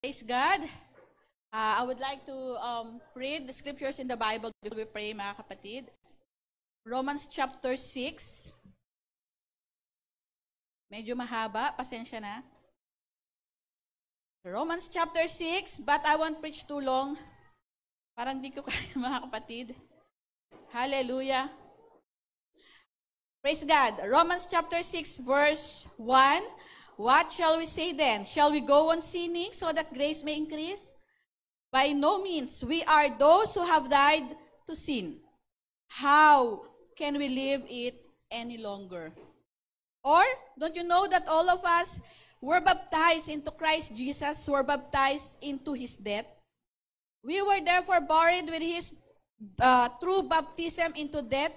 Praise God. I would like to read the scriptures in the Bible before we pray, mga kapatid. Romans chapter 6. Medyo mahaba, pasensya na. Romans chapter 6, but I won't preach too long. Parang di ko kaya, mga kapatid. Hallelujah. Praise God. Romans chapter 6, verse 1. What shall we say then? Shall we go on sinning so that grace may increase? By no means. We are those who have died to sin. How can we live it any longer? Or, don't you know that all of us were baptized into Christ Jesus, were baptized into His death? We were therefore buried with His through baptism into death,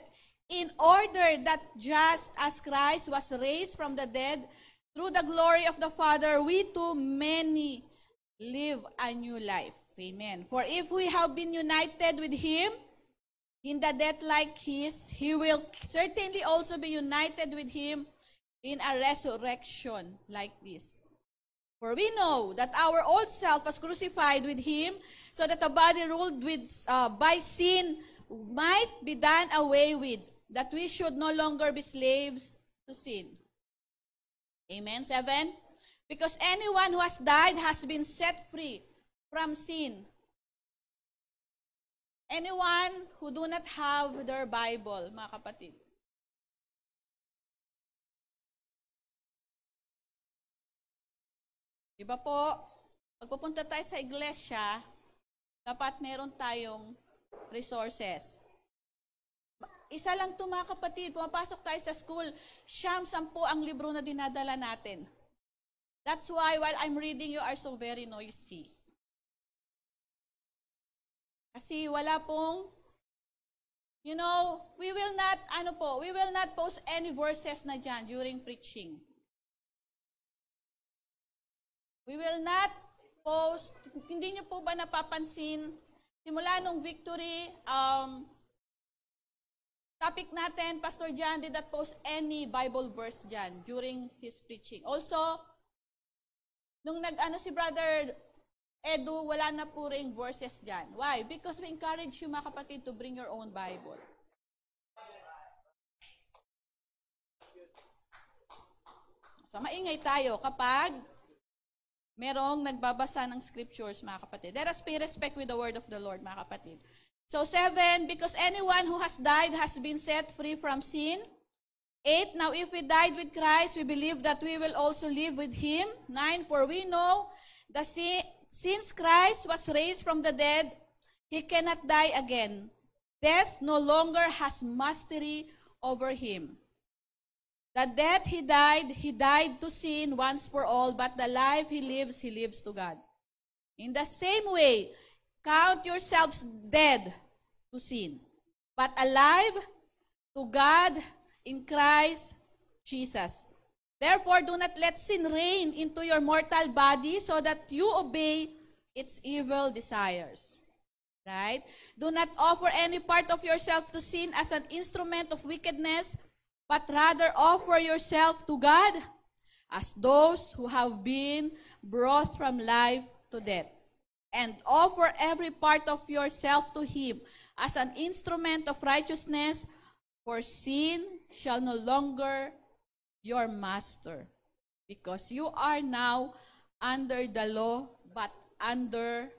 in order that just as Christ was raised from the dead through the glory of the Father, we too many live a new life. Amen. For if we have been united with Him in the death like His, He will certainly also be united with Him in a resurrection like this. For we know that our old self was crucified with Him, so that the body ruled by sin might be done away with, that we should no longer be slaves to sin. Amen. 7. Because anyone who has died has been set free from sin. Anyone who do not have their Bible, mga kapatid. Diba po, pag pupunta tayo sa iglesia, dapat meron tayong resources. Isa lang ito, mga kapatid, pumapasok tayo sa school, 10 ang libro na dinadala natin. That's why while I'm reading, you are so very noisy. Kasi wala pong, we will not post any verses na dyan during preaching. We will not post, hindi niyo po ba napapansin, simula nung victory, topic natin, Pastor John did not post any Bible verse dyan during his preaching. Also, nung si Brother Edu, wala na po ring verses dyan. Why? Because we encourage you, mga kapatid, to bring your own Bible. So, maingay tayo kapag merong nagbabasa ng scriptures, mga kapatid. Let us pay respect with the word of the Lord, mga kapatid. So 7, because anyone who has died has been set free from sin. 8, now if we died with Christ, we believe that we will also live with Him. 9, for we know that since Christ was raised from the dead, He cannot die again. Death no longer has mastery over Him. The death He died to sin once for all, but the life He lives to God. In the same way, count yourselves dead to sin, but alive to God in Christ Jesus. Therefore, do not let sin reign into your mortal body so that you obey its evil desires. Right? Do not offer any part of yourself to sin as an instrument of wickedness, but rather offer yourself to God as those who have been brought from life to death. And offer every part of yourself to Him as an instrument of righteousness, for sin shall no longer be your master, because you are now under the law, but under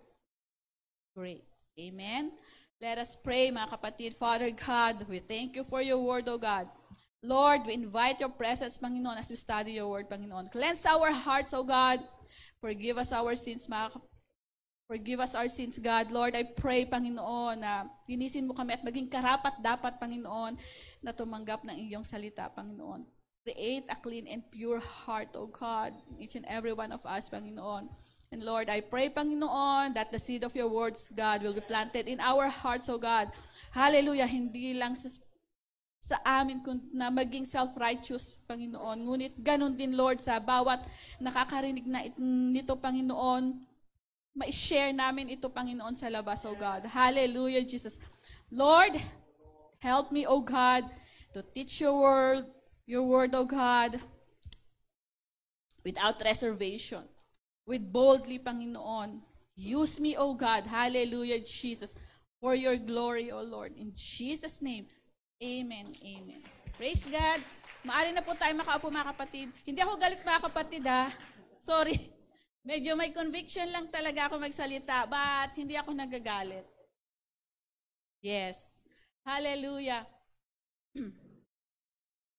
grace. Amen? Let us pray, mga kapatid. Father God, we thank you for your word, O God. Lord, we invite your presence, Panginoon, as we study your word, Panginoon. Cleanse our hearts, O God. Forgive us our sins, Forgive us our sins, God. Lord, I pray, Panginoon, na linisin mo kami at maging karapat-dapat, Panginoon, na tumanggap ng iyong salita, Panginoon. Create a clean and pure heart, O God, each and every one of us, Panginoon. And Lord, I pray, Panginoon, that the seed of your words, God, will be planted in our hearts, O God. Hallelujah, hindi lang sa amin na maging self-righteous, Panginoon. Ngunit ganun din, Lord, sa bawat nakakarinig na nito, Panginoon, ma-share namin ito, Panginoon, sa labas, O God. Hallelujah, Jesus. Lord, help me, O God, to teach your word, O God, without reservation. with boldly, Panginoon. Use me, O God. Hallelujah, Jesus. For your glory, O Lord. In Jesus' name, amen, amen. Praise God. Maaari na po tayo makaupo, mga kapatid. Hindi ako galit, mga kapatid, ha? Sorry. Medyo may conviction lang talaga ako magsalita, but hindi ako nagagalit. Yes. Hallelujah.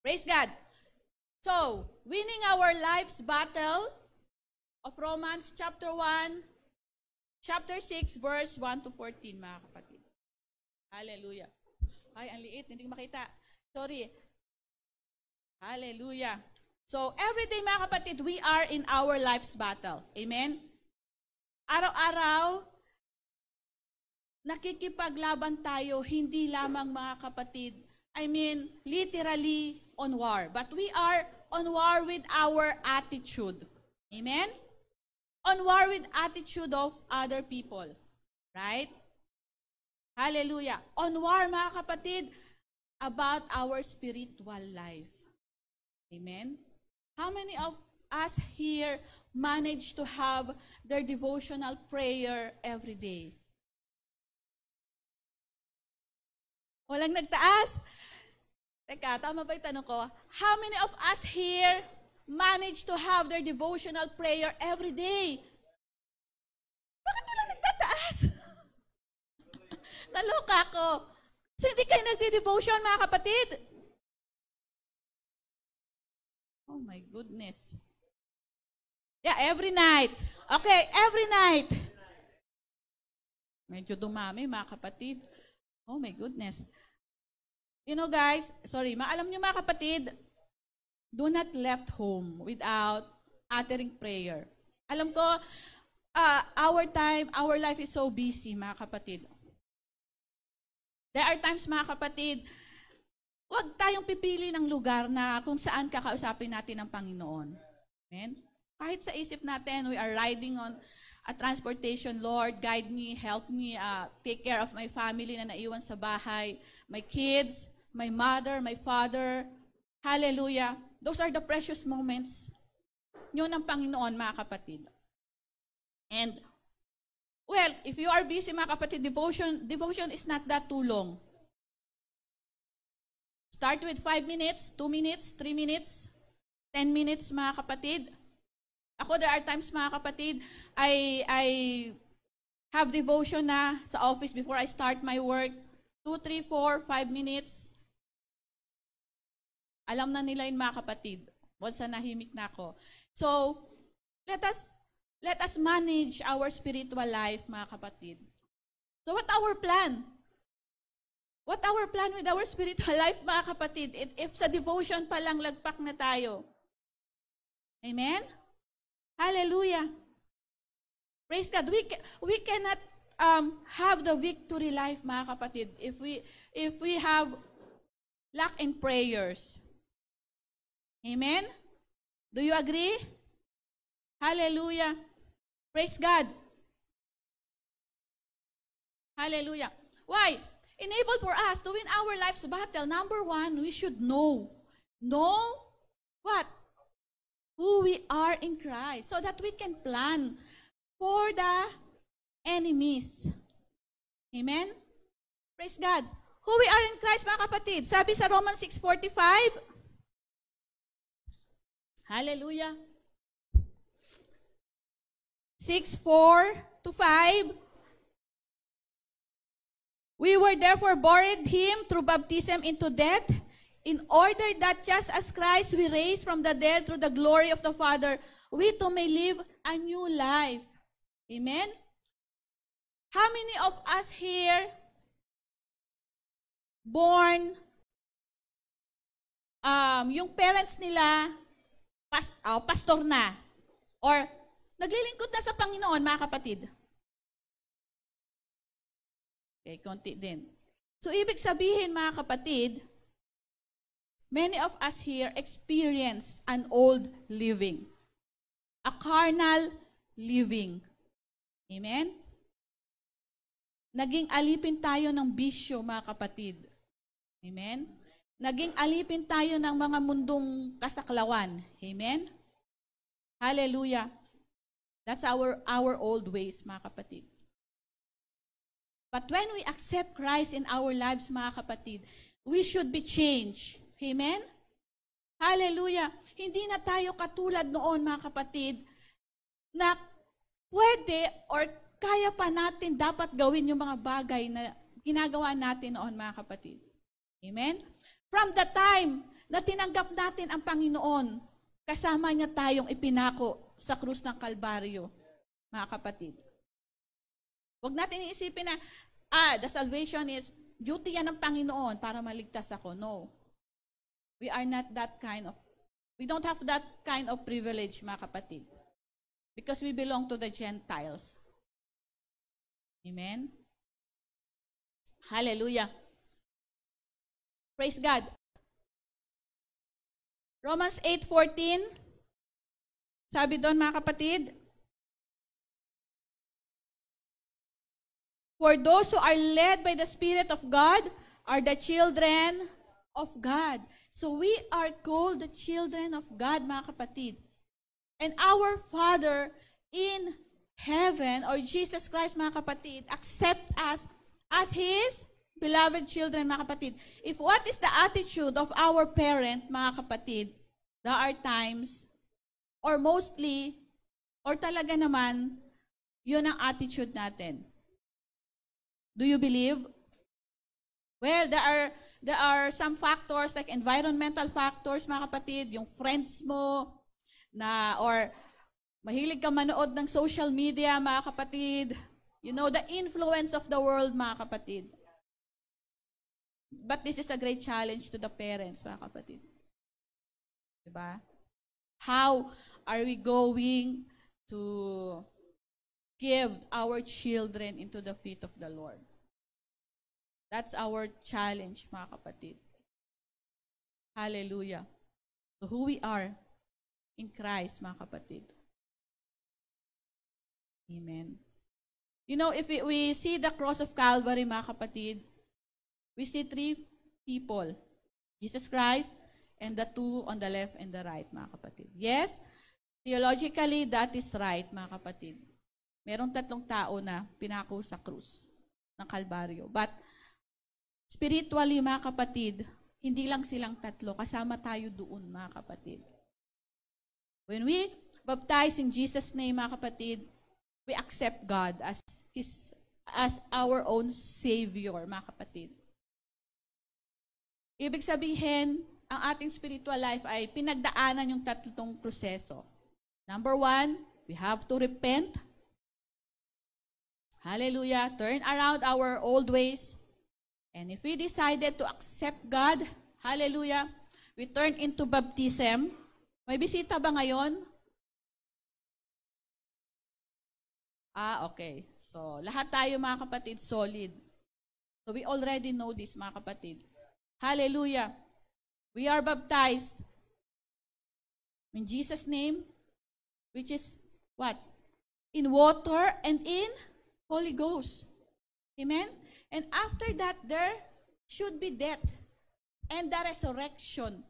Praise God. So, winning our life's battle of Romans chapter 1, chapter 6, verse 1 to 14, mga kapatid. Hallelujah. Ay, ang liit. Hindi ko makita. Sorry. Hallelujah. So, every day, mga kapatid, we are in our life's battle. Amen? Araw-araw, nakikipaglaban tayo, hindi lamang, mga kapatid, literally on war. But we are on war with our attitude. Amen? On war with attitude of other people. Right? Hallelujah. On war, mga kapatid, about our spiritual life. Amen? How many of us here manage to have their devotional prayer every day? Walang nagtaas? Teka, tama ba yung tanong ko? How many of us here manage to have their devotional prayer every day? Bakit walang nagtataas? Naloka ko. So, hindi kayo nagdi-devotion, mga kapatid? Oh my goodness. Yeah, every night. Okay, every night. Medyo dumami, mga kapatid. Oh my goodness. You know, guys, sorry, maalam nyo, mga kapatid, do not left home without uttering prayer. Alam ko, our life is so busy, mga kapatid. There are times, mga kapatid, huwag tayong pipili ng lugar na kung saan kakausapin natin ang Panginoon. Amen? Kahit sa isip natin, we are riding on a transportation, Lord, guide me, help me, take care of my family na naiwan sa bahay, my kids, my mother, my father. Hallelujah. Those are the precious moments. Yun ang Panginoon, mga kapatid. And, well, if you are busy, mga kapatid, devotion is not that too long. Start with 5 minutes, 2 minutes, 3 minutes, 10 minutes, mga kapatid. Ako, there are times, mga kapatid, I have devotion na sa office before I start my work. 2, 3, 4, 5 minutes. Alam na nila yun, mga kapatid. Once na nahimik na ako. So, let us manage our spiritual life, mga kapatid. So, what our plan? What our plan with our spiritual life, mga kapatid? If sa devotion pa lang lagpak na tayo. Amen? Hallelujah. Praise God. We cannot have the victory life, mga kapatid, if we have lack in prayers. Amen? Do you agree? Hallelujah. Praise God. Hallelujah. Why? Enable for us to win our life's battle. Number one, we should know. Know what? Who we are in Christ, so that we can plan for the enemies. Amen? Praise God. Who we are in Christ, mga kapatid. Sabi sa Romans 6:45. Hallelujah. 6:4-5. We were therefore buried him through baptism into death, in order that just as Christ we raised from the dead through the glory of the Father, we too may live a new life. Amen? How many of us here born, yung parents nila, pastor na, or naglilingkod na sa Panginoon, mga kapatid? Okay, konti din. So, ibig sabihin, mga kapatid, many of us here experience an old living, a carnal living. Amen? Naging alipin tayo ng bisyo, mga kapatid. Amen? Naging alipin tayo ng mga mundong kasaklawan. Amen? Hallelujah. That's our old ways, mga kapatid. But when we accept Christ in our lives, mga kapatid, we should be changed. Amen? Hallelujah. Hindi na tayo katulad noon, mga kapatid, na pwede or kaya pa natin dapat gawin yung mga bagay na ginagawa natin noon, mga kapatid. Amen? From the time na tinanggap natin ang Panginoon, kasama niya tayong ipinako sa krus ng Kalbaryo, mga kapatid. Huwag natin iisipin na, the salvation is, duty yan ng Panginoon para maligtas ako. No. We are not that we don't have that kind of privilege, mga kapatid. Because we belong to the Gentiles. Amen? Hallelujah. Praise God. Romans 8:14. Sabi doon, mga kapatid, for those who are led by the Spirit of God are the children of God. So we are called the children of God, mga kapatid. And our Father in heaven, or Jesus Christ, mga kapatid, accept us as His beloved children, mga kapatid. If what is the attitude of our parent, mga kapatid, there are times, or mostly, or talaga naman, yun ang attitude natin. Do you believe? Well, there are some factors like environmental factors, mga kapatid, yung friends mo, or mahilig ka manood ng social media, mga kapatid. You know, the influence of the world, mga kapatid. But this is a great challenge to the parents, mga kapatid. Diba? How are we going to give our children into the feet of the Lord? That's our challenge, mga kapatid. Hallelujah. So who we are in Christ, mga kapatid. Amen. You know, if we see the cross of Calvary, mga kapatid, we see three people. Jesus Christ and the two on the left and the right, mga kapatid. Yes, theologically, that is right, mga kapatid. Merong tatlong tao na pinako sa krus ng Kalbaryo. But spiritually, mga kapatid, hindi lang silang tatlo. Kasama tayo doon, mga kapatid. When we baptize in Jesus' name, mga kapatid, we accept God as our own Savior, mga kapatid. Ibig sabihin, ang ating spiritual life ay pinagdaanan yung tatlong proseso. Number 1, we have to repent. Hallelujah. Turn around our old ways. And if we decided to accept God, hallelujah, we turn into baptism. May bisita ba ngayon? Okay. So, lahat tayo, mga kapatid, solid. So, we already know this, mga kapatid. Hallelujah. We are baptized in Jesus' name, which is what? In water and in Holy Ghost. Amen? And after that, there should be death and the resurrection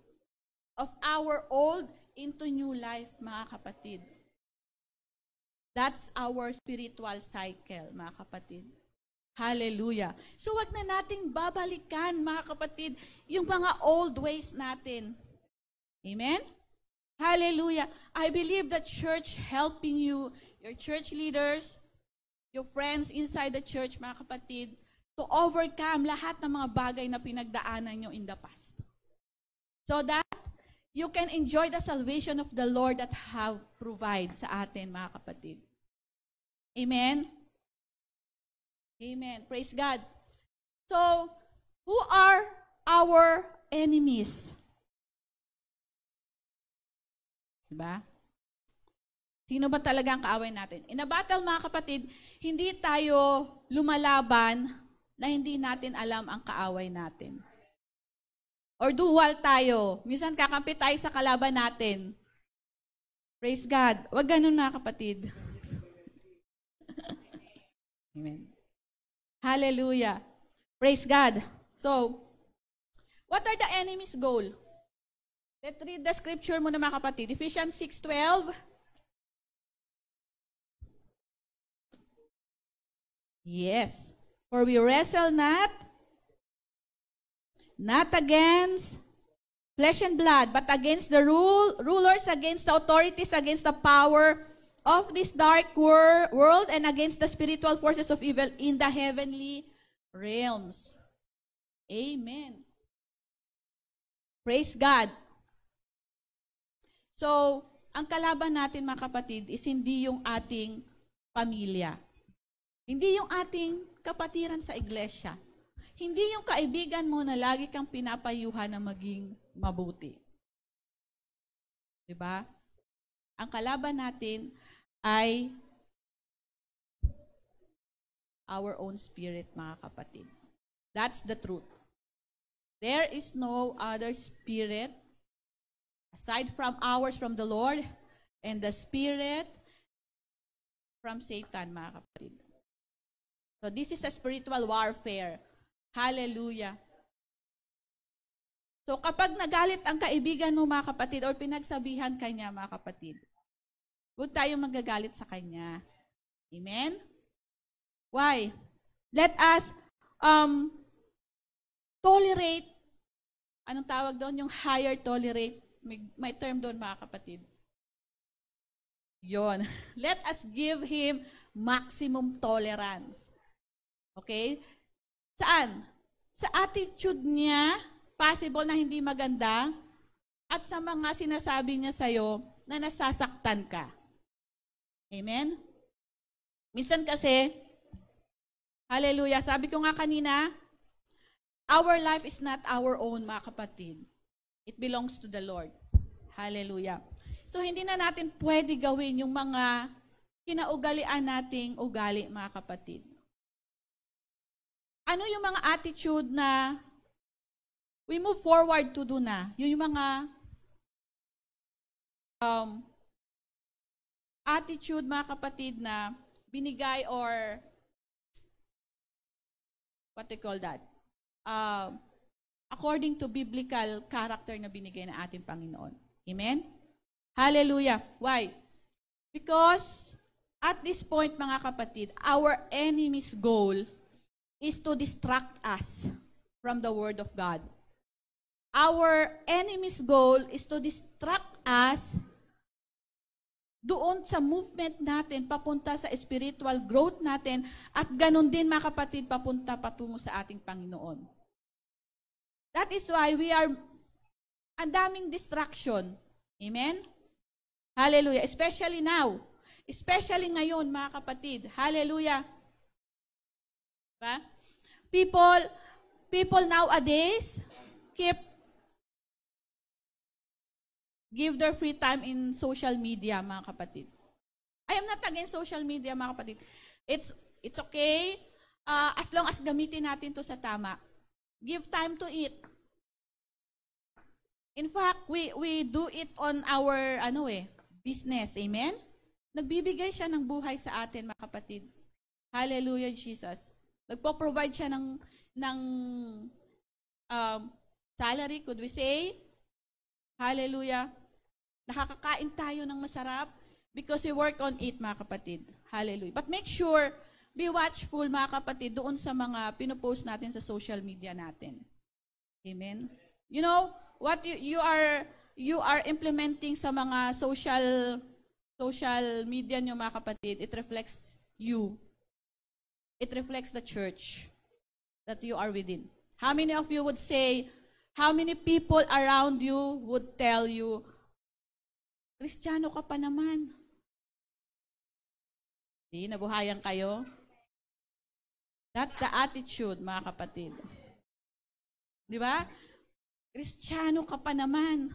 of our old into new life, mga kapatid. That's our spiritual cycle, mga kapatid. Hallelujah. So wag na nating babalikan, mga kapatid, yung mga old ways natin. Amen? Hallelujah. I believe the church helping you, your church leaders, your friends inside the church, mga kapatid, to overcome lahat ng mga bagay na pinagdaanan nyo in the past. So that you can enjoy the salvation of the Lord that have provide sa atin, mga kapatid. Amen? Amen. Praise God. So, who are our enemies? Diba? Sino ba talaga ang kaaway natin? In a battle, mga kapatid, hindi tayo lumalaban na hindi natin alam ang kaaway natin. Or dual tayo. Minsan kakampi tayo sa kalaban natin. Praise God. Huwag ganun, mga kapatid. Amen. Hallelujah. Praise God. So, what are the enemy's goal? Let's read the scripture muna, mga kapatid. Ephesians 6:12. Yes. For we wrestle not against flesh and blood, but against the rulers, against the authorities, against the power of this dark world, and against the spiritual forces of evil in the heavenly realms. Amen. Praise God. So, ang kalaban natin mga kapatid is hindi yung ating pamilya. Hindi yung ating kapatiran sa iglesia. Hindi yung kaibigan mo na lagi kang pinapayuhan na maging mabuti. Diba? Ang kalaban natin ay our own spirit, mga kapatid. That's the truth. There is no other spirit aside from ours, from the Lord, and the spirit from Satan, mga kapatid. So this is a spiritual warfare. Hallelujah. So kapag nagalit ang kaibigan mo, mga kapatid, or pinagsabihan kanya, mga kapatid, huwag tayong magagalit sa kanya. Amen? Why? Let us tolerate. Anong tawag doon? Yung higher tolerate. May term doon, mga kapatid. Yon. Let us give him maximum tolerance. Okay? Saan? Sa attitude niya, possible na hindi maganda, at sa mga sinasabi niya sa'yo na nasasaktan ka. Amen? Minsan kasi, hallelujah, sabi ko nga kanina, our life is not our own, mga kapatid. It belongs to the Lord. Hallelujah. So, hindi na natin pwede gawin yung mga kinaugalian nating ugali, mga kapatid. Ano yung mga attitude na we move forward to do na? Yun yung mga attitude, mga kapatid, na binigay or what do you call that? According to biblical character na binigay ng ating Panginoon. Amen? Hallelujah. Why? Because at this point, mga kapatid, our enemy's goal is to distract us from the Word of God. Our enemy's goal is to distract us doon sa movement natin, papunta sa spiritual growth natin, at ganun din, mga kapatid, papunta patungo sa ating Panginoon. That is why we are, ang daming distraction. Amen? Hallelujah. Especially now. Especially ngayon, mga kapatid. Hallelujah. Diba? People nowadays give their free time in social media, mga kapatid. I am not against social media, mga kapatid. It's okay as long as gamitin natin to sa tama. Give time to it. In fact, we do it on our business. Amen? Nagbibigay siya ng buhay sa atin, mga kapatid. Hallelujah, Jesus. Nagpo-provide siya ng salary, could we say? Hallelujah. Nakakakain tayo ng masarap because we work on it, mga kapatid. Hallelujah. But make sure, be watchful, mga kapatid, doon sa mga pinopost natin sa social media natin. Amen? You know, what you are implementing sa mga social media nyo, mga kapatid, it reflects you. It reflects the church that you are within. How many of you would say, how many people around you would tell you, Kristiyano ka pa naman? Di, nabuhayan kayo? That's the attitude, mga kapatid. Di ba? Kristiyano ka pa naman.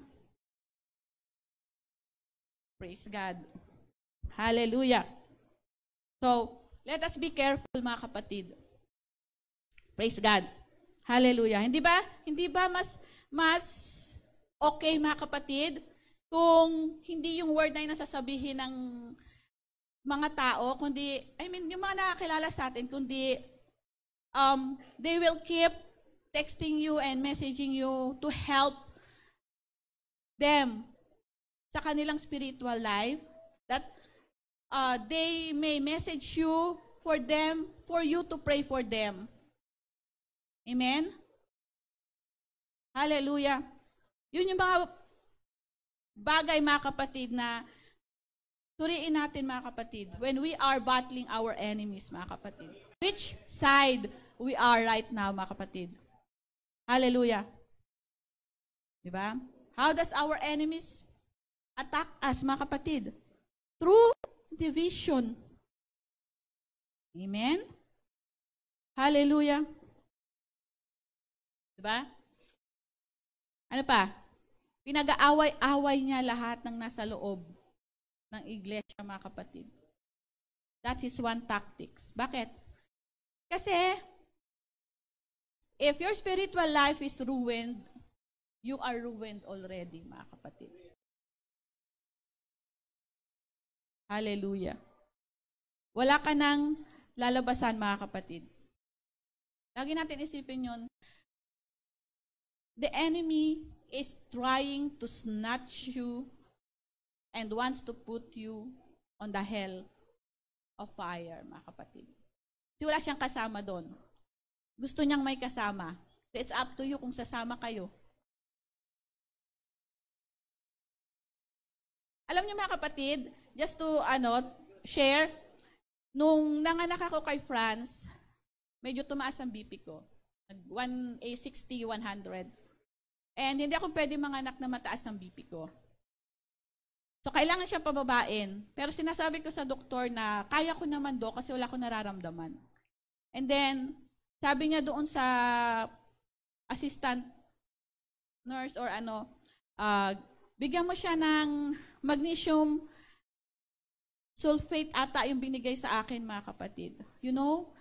Praise God. Hallelujah. So, let us be careful, mga kapatid. Praise God. Hallelujah. Hindi ba mas okay, mga kapatid, kung hindi yung word na yung nasasabihin ng mga tao, kundi, yung mga nakakilala sa atin, kundi they will keep texting you and messaging you to help them sa kanilang spiritual life, that they may message you for them, for you to pray for them. Amen? Hallelujah. Yun yung mga bagay, mga kapatid, na turiin natin, mga kapatid, when we are battling our enemies, mga kapatid. Which side we are right now, mga kapatid? Hallelujah. Diba? How does our enemies attack us, mga kapatid? Through division. Amen? Hallelujah. Diba? Ano pa? Pinag-aaway-away niya lahat ng nasa loob ng iglesia, mga kapatid. That is one tactics. Bakit? Kasi, if your spiritual life is ruined, you are ruined already, mga kapatid. Hallelujah. Wala ka nang lalabasan, mga kapatid. Lagi natin isipin yun. The enemy is trying to snatch you and wants to put you on the hell of fire, mga kapatid. Kasi wala siyang kasama doon. Gusto niyang may kasama. So it's up to you kung sasama kayo. Alam niyo, mga kapatid, just to share, nung nanganak ako kay Franz, medyo tumaas ang BP ko. 160, 100. And hindi ako pwede manganak na mataas ang BP ko. So, kailangan siya pababain. Pero sinasabi ko sa doktor na kaya ko naman do kasi wala akong nararamdaman. And then, sabi niya doon sa assistant nurse or bigyan mo siya ng magnesium sulfate ata yung binigay sa akin, mga kapatid. You know,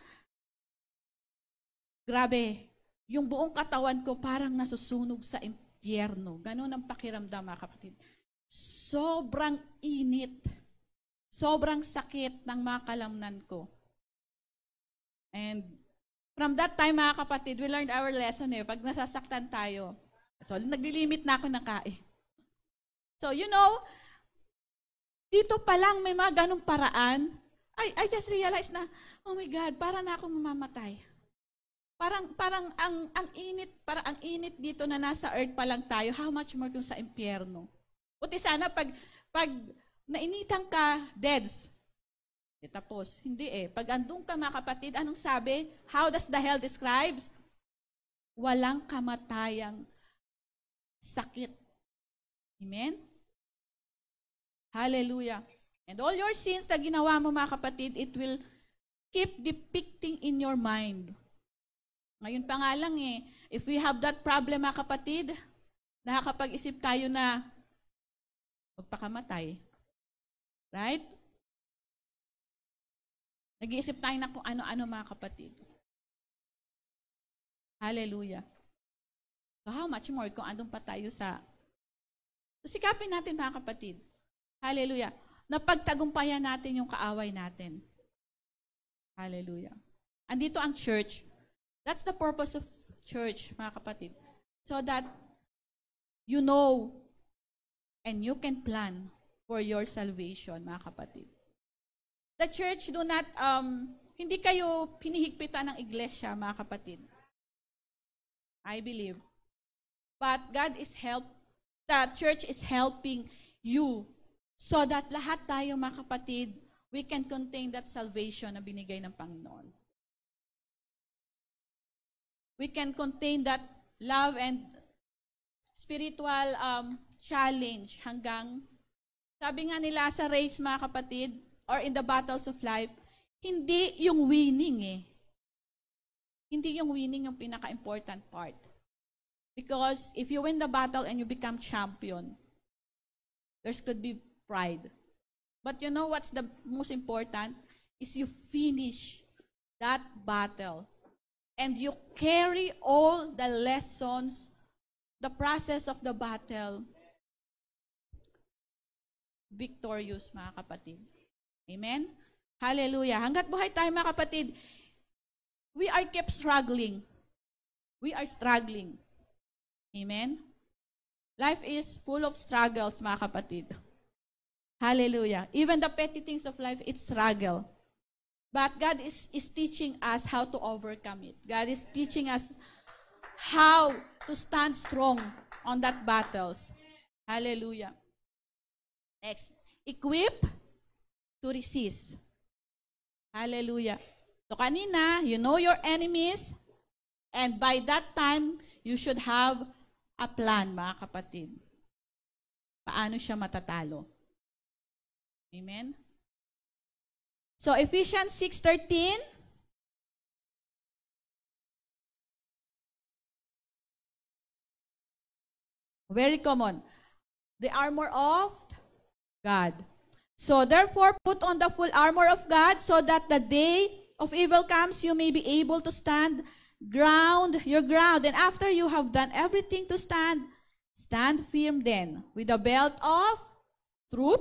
grabe. Yung buong katawan ko parang nasusunog sa impyerno. Ganun ang pakiramdam, mga kapatid. Sobrang init. Sobrang sakit ng mga kalamnan ko. And from that time, mga kapatid, we learned our lesson pag nasasaktan tayo. So, naglilimit na ako ng kain. So, you know, dito pa lang may mga ganong paraan. I just realized na, oh my God, parang na ako mamamatay. Parang ang init dito na nasa earth pa lang tayo, how much more kung sa impyerno. Buti sana pag nainitan ka, deads. Tapos, hindi Pag andun ka, mga kapatid, anong sabi? How does the hell describes? Walang kamatayang sakit. Amen? Hallelujah. And all your sins na ginawa mo, mga kapatid, it will keep depicting in your mind. Ngayon pa nga lang if we have that problem, mga kapatid, nakakapag-isip tayo na magpakamatay. Right? Nag-iisip tayo na kung ano-ano, mga kapatid. Hallelujah. So how much more kung andun pa tayo sa... So sikapin natin, mga kapatid. Hallelujah. Napagtagumpayan natin yung kaaway natin. Hallelujah. Andito ang church. That's the purpose of church, mga kapatid. So that you know and you can plan for your salvation, mga kapatid. The church do not, hindi kayo pinihigpitan ng iglesia, mga kapatid. I believe. But the church is helping you so that lahat tayo, mga kapatid, we can contain that salvation na binigay ng Panginoon. We can contain that love and spiritual challenge hanggang, sabi nga nila sa race, mga kapatid, or in the battles of life, hindi yung winning Hindi yung winning yung pinaka-important part. Because if you win the battle and you become champion, there could be pride. But you know what's the most important? Is you finish that battle. And you carry all the lessons, the process of the battle, victorious, mga kapatid. Amen? Hallelujah. Hanggat buhay tayo, mga kapatid, we are kept struggling. We are struggling. Amen? Life is full of struggles, mga kapatid. Hallelujah. Even the petty things of life, it's struggle. But God is teaching us how to overcome it. God is teaching us how to stand strong on that battles. Hallelujah. Next, equip to resist. Hallelujah. So kanina, you know your enemies, and by that time, you should have a plan, mga kapatid. Paano siya matatalo? Amen? So, Ephesians 6:13. Very common. The armor of God. So, therefore, put on the full armor of God so that the day of evil comes, you may be able to stand your ground. And after you have done everything to stand, stand firm then, with the belt of truth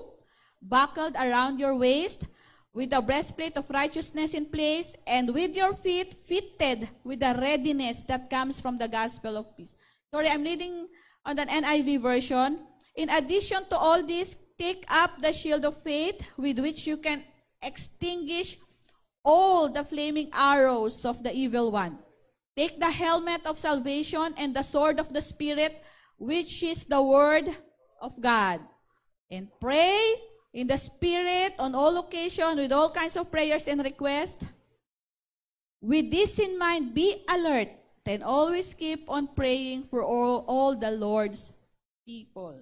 buckled around your waist, with the breastplate of righteousness in place, and with your feet fitted with the readiness that comes from the gospel of peace. Sorry, I'm reading on the NIV version. In addition to all this, take up the shield of faith, with which you can extinguish all the flaming arrows of the evil one. Take the helmet of salvation and the sword of the Spirit, which is the word of God. And pray in the Spirit on all occasions with all kinds of prayers and requests. With this in mind, be alert and always keep on praying for all the Lord's people.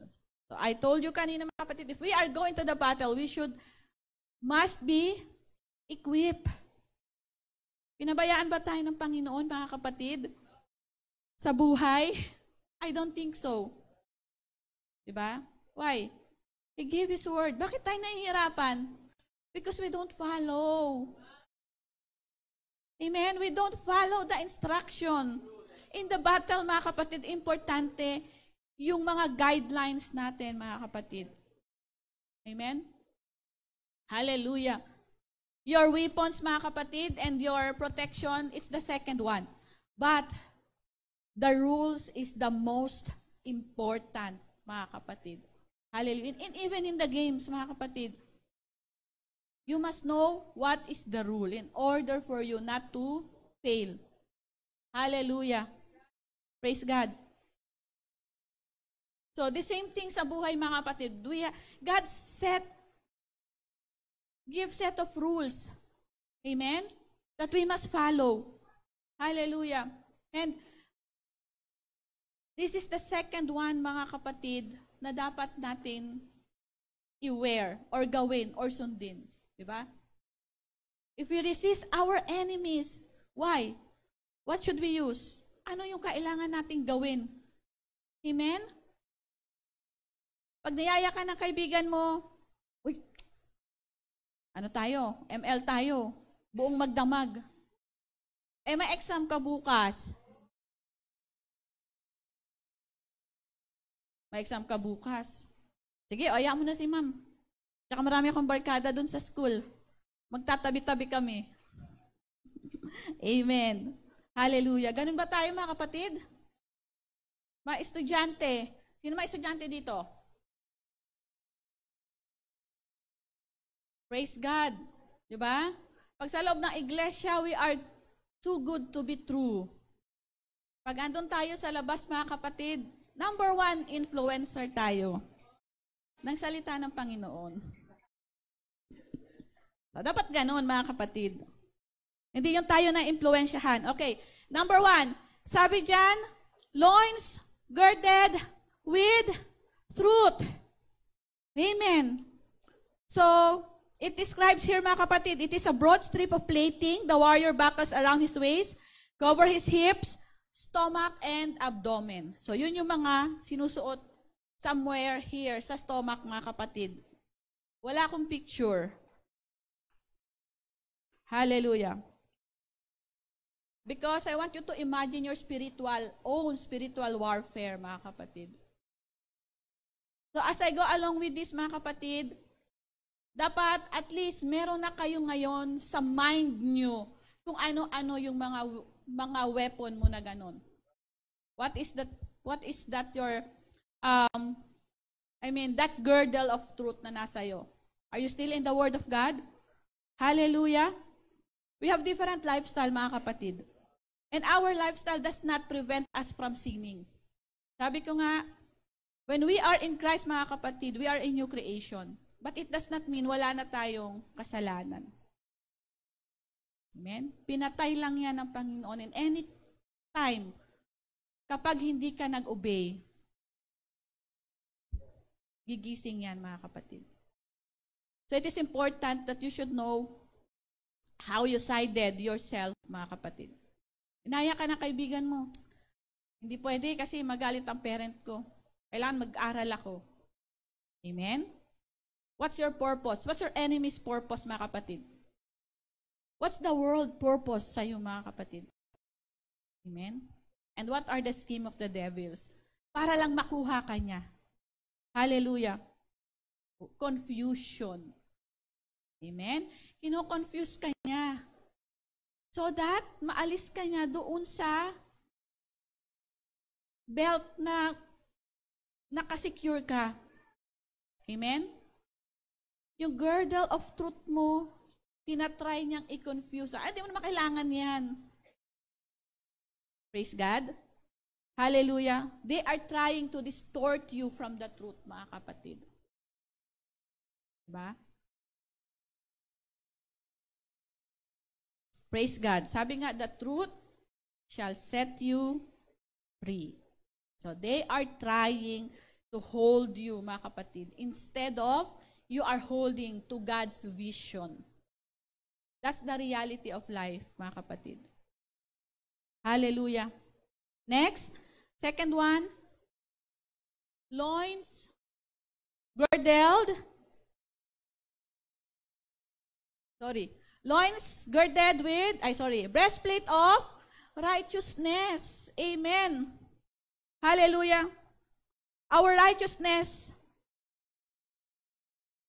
So I told you kanina, mga kapatid, if we are going to the battle, must be equipped. Pinabayaan ba tayo ng Panginoon, mga kapatid? Sa buhay? I don't think so. Diba? Why? He gave His word. Bakit tayo nahihirapan? Because we don't follow. Amen? We don't follow the instruction. In the battle, mga kapatid, importante yung mga guidelines natin, mga kapatid. Amen? Hallelujah. Your weapons, mga kapatid, and your protection, it's the second one. But the rules is the most important, mga kapatid. Hallelujah. And even in the games, mga kapatid, you must know what is the rule in order for you not to fail. Hallelujah. Praise God. So, the same thing sa buhay, mga kapatid. God give set of rules. Amen? That we must follow. Hallelujah. And this is the second one, mga kapatid, na dapat natin i-wear or gawin or sundin. Diba? If we resist our enemies, why? What should we use? Ano yung kailangan nating gawin? Amen? Pag niyaya ka ng kaibigan mo, uy, ano tayo? ML tayo. Buong magdamag. May exam ka bukas. May exam ka bukas. Sige, aya mo na si ma'am. Tsaka marami akong barkada dun sa school. Magtatabi-tabi kami. Amen. Hallelujah. Ganun ba tayo, mga kapatid? Mga estudyante. Sino mga estudyante dito? Praise God. Diba? Pag sa loob ng iglesia, we are too good to be true. Pag andun tayo sa labas, mga kapatid, number one, influencer tayo ng salita ng Panginoon. So, dapat ganun, mga kapatid. Hindi yung tayo na impluensyahan. Okay, number one, sabi dyan, loins girded with truth. Amen. So, it describes here, mga kapatid, it is a broad strip of plating. The warrior buckles around his waist, cover his hips, stomach, and abdomen. So, yun yung mga sinusuot somewhere here sa stomach, mga kapatid. Wala akong picture. Hallelujah. Because I want you to imagine your own spiritual warfare, mga kapatid. So, as I go along with this, mga kapatid, dapat at least meron na kayo ngayon sa mind nyo kung ano-ano yung mga weapon mo na ganun. What is that your that girdle of truth na nasa iyo? Are you still in the Word of God? Hallelujah. We have different lifestyle, mga kapatid. And our lifestyle does not prevent us from sinning. Sabi ko nga, when we are in Christ, mga kapatid, we are a new creation. But it does not mean wala na tayong kasalanan. Amen? Pinatay lang yan ng Panginoon. And any time, kapag hindi ka nag-obey, gigising yan, mga kapatid. So it is important that you should know how you sided yourself, mga kapatid. Inaya ka ng kaibigan mo. Hindi pwede kasi magalit ang parent ko. Kailangan mag-aral ako. Amen? What's your purpose? What's your enemy's purpose, mga kapatid? What's the world purpose sa iyo, mga kapatid? Amen? And what are the scheme of the devils? Para lang makuha ka niya. Hallelujah. Confusion. Amen? Kino-confuse ka niya. So that maalis ka niya doon sa belt na nakasecure ka. Amen? Yung girdle of truth mo, tinatry niyang i-confuse. Hindi mo naman kailangan yan. Praise God. Hallelujah. They are trying to distort you from the truth, mga kapatid. Diba? Praise God. Sabi nga, the truth shall set you free. So they are trying to hold you, mga kapatid, instead of you are holding to God's vision. That's the reality of life, mga kapatid. Hallelujah. Next, second one, loins girded. Loins girded with, breastplate of righteousness. Amen. Hallelujah. Our righteousness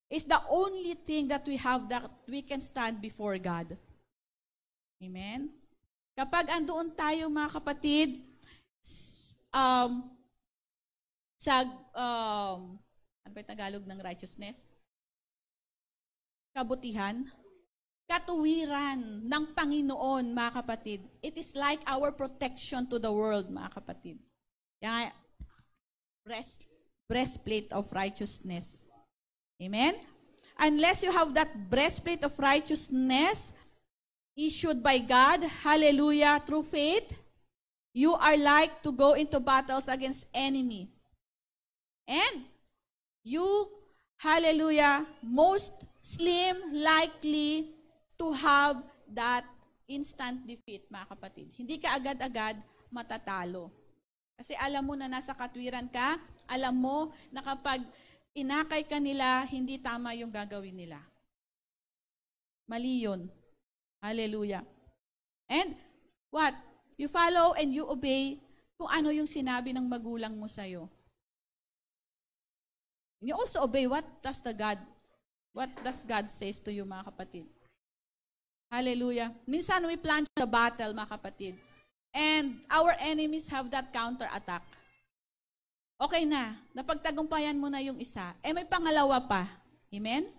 is the only thing that we have that we can stand before God. Amen? Kapag andoon tayo, mga kapatid, ano ba yung Tagalog ng righteousness? Kabutihan. Katuwiran ng Panginoon, mga kapatid. It is like our protection to the world, mga kapatid. Yan, breastplate of righteousness. Amen? Unless you have that breastplate of righteousness issued by God, hallelujah, through faith, you are like to go into battles against enemy. And you, hallelujah, most likely to have that instant defeat, mga kapatid. Hindi ka agad-agad matatalo. Kasi alam mo na nasa katwiran ka, alam mo na kapag inakay ka nila, hindi tama yung gagawin nila. Mali yun. Hallelujah. And what? You follow and you obey kung ano yung sinabi ng magulang mo sa'yo. You also obey what does God says to you, mga kapatid. Hallelujah. Minsan we plan the battle, mga kapatid. And our enemies have that counter-attack. Okay na, napagtagumpayan mo na yung isa. May pangalawa pa. Amen?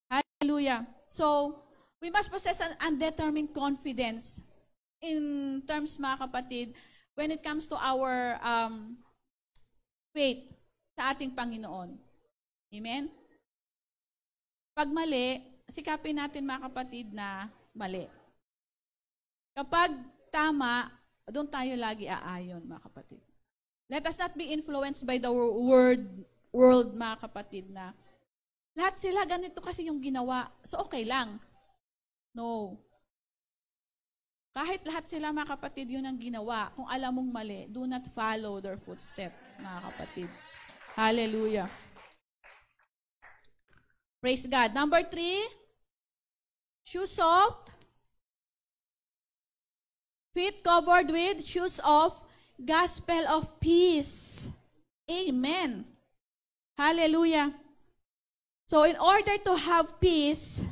Hallelujah. So, we must possess an undetermined confidence in terms, mga kapatid, when it comes to our faith sa ating Panginoon. Amen? Pag mali, sikapin natin, mga kapatid, na mali. Kapag tama, doon tayo lagi aayon, mga kapatid. Let us not be influenced by the world, mga kapatid, na lahat sila ganito kasi yung ginawa. So, okay lang. No. Kahit lahat sila, mga kapatid, yun ang ginawa. Kung alam mong mali, do not follow their footsteps, mga kapatid. Hallelujah. Praise God. Number 3, shoes of feet covered with shoes of gospel of peace. Amen. Hallelujah. So in order to have peace,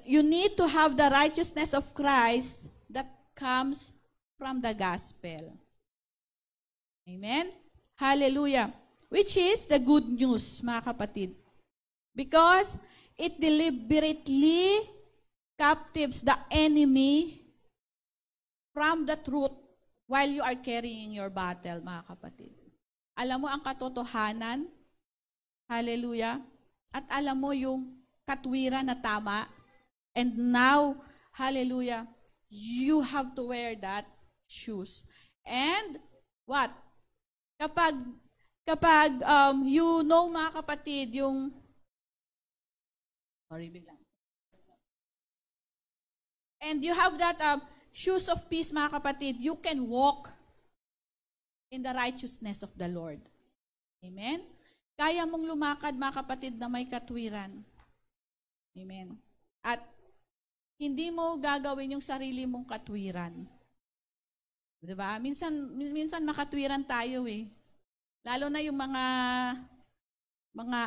you need to have the righteousness of Christ that comes from the gospel. Amen. Hallelujah. Which is the good news, mga kapatid. Because it deliberately captives the enemy from the truth while you are carrying your battle, mga kapatid. Alam mo ang katotohanan, hallelujah, at alam mo yung katwiran na tama, and now, hallelujah, you have to wear that shoes. And what? Kapag you know, mga kapatid, yung biglang. And you have that shoes of peace, mga kapatid, you can walk in the righteousness of the Lord. Amen? Kaya mong lumakad, mga kapatid, na may katwiran. Amen? At hindi mo gagawin yung sarili mong katwiran. Diba? Minsan makatwiran tayo eh. Lalo na yung mga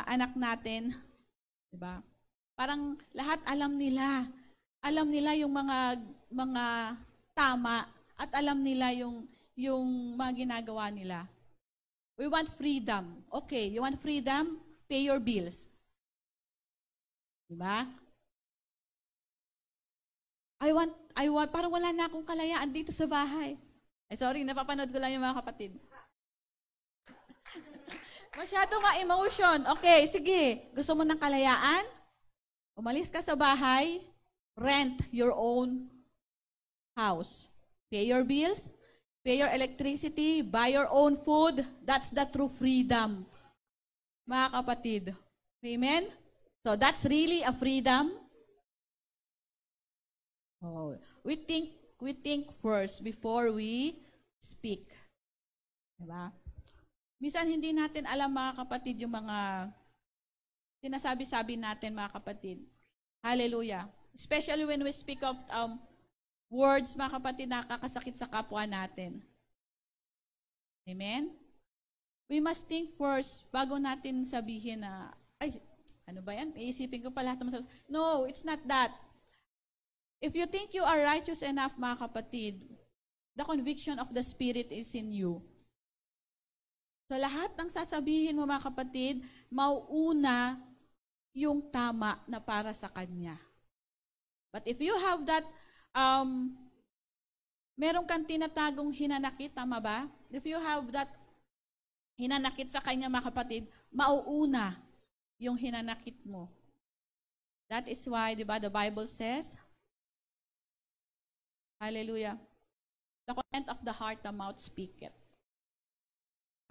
anak natin. Diba? Parang lahat alam nila. Alam nila yung mga tama at alam nila yung mga ginagawa nila. We want freedom. Okay, you want freedom? Pay your bills. Diba? I want, parang wala na akong kalayaan dito sa bahay. Ay, sorry, napapanood ko lang yung mga kapatid. Masyado nga emotion. Okay, sige. Gusto mo ng kalayaan? Umalis ka sa bahay, rent your own house. Pay your bills, pay your electricity, buy your own food. That's the true freedom, mga kapatid. Amen? So that's really a freedom. Oh, we think first before we speak. Diba? Minsan hindi natin alam, mga kapatid, yung mga sinasabi-sabi natin, mga kapatid. Hallelujah. Especially when we speak of words, mga kapatid, nakakasakit sa kapwa natin. Amen? We must think first bago natin sabihin na, ay, ano ba yan? Iisipin ko pa lahat ng No, it's not that. If you think you are righteous enough, mga kapatid, the conviction of the Spirit is in you. So lahat ng sasabihin mo, mga kapatid, mauuna yung tama na para sa Kanya. But if you have that, meron kang tinatagong hinanakit, tama ba? If you have that hinanakit sa Kanya, mga kapatid, mauuna yung hinanakit mo. That is why, di ba, the Bible says, hallelujah, the content of the heart, the mouth speaketh.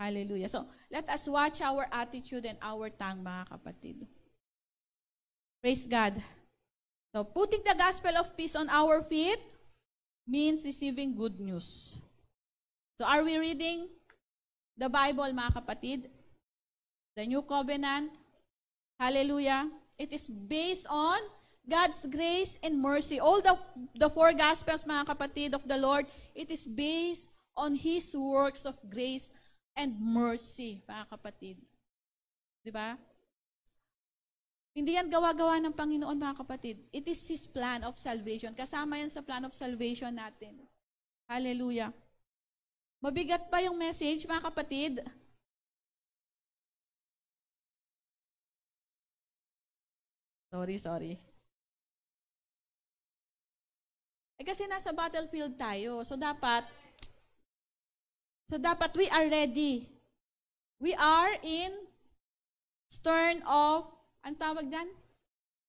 Hallelujah. So, let us watch our attitude and our tongue, mga kapatid. Praise God. So, putting the gospel of peace on our feet means receiving good news. So, are we reading the Bible, mga kapatid? The New Covenant? Hallelujah. It is based on God's grace and mercy. All the four Gospels, mga kapatid, of the Lord, it is based on His works of grace and mercy, mga kapatid. Diba? Hindi yan gawa-gawa ng Panginoon, mga kapatid. It is His plan of salvation. Kasama yan sa plan of salvation natin. Hallelujah. Mabigat pa yung message, mga kapatid. Sorry. Kasi nasa battlefield tayo. So dapat we are ready. We are in stern of, ang tawag dan?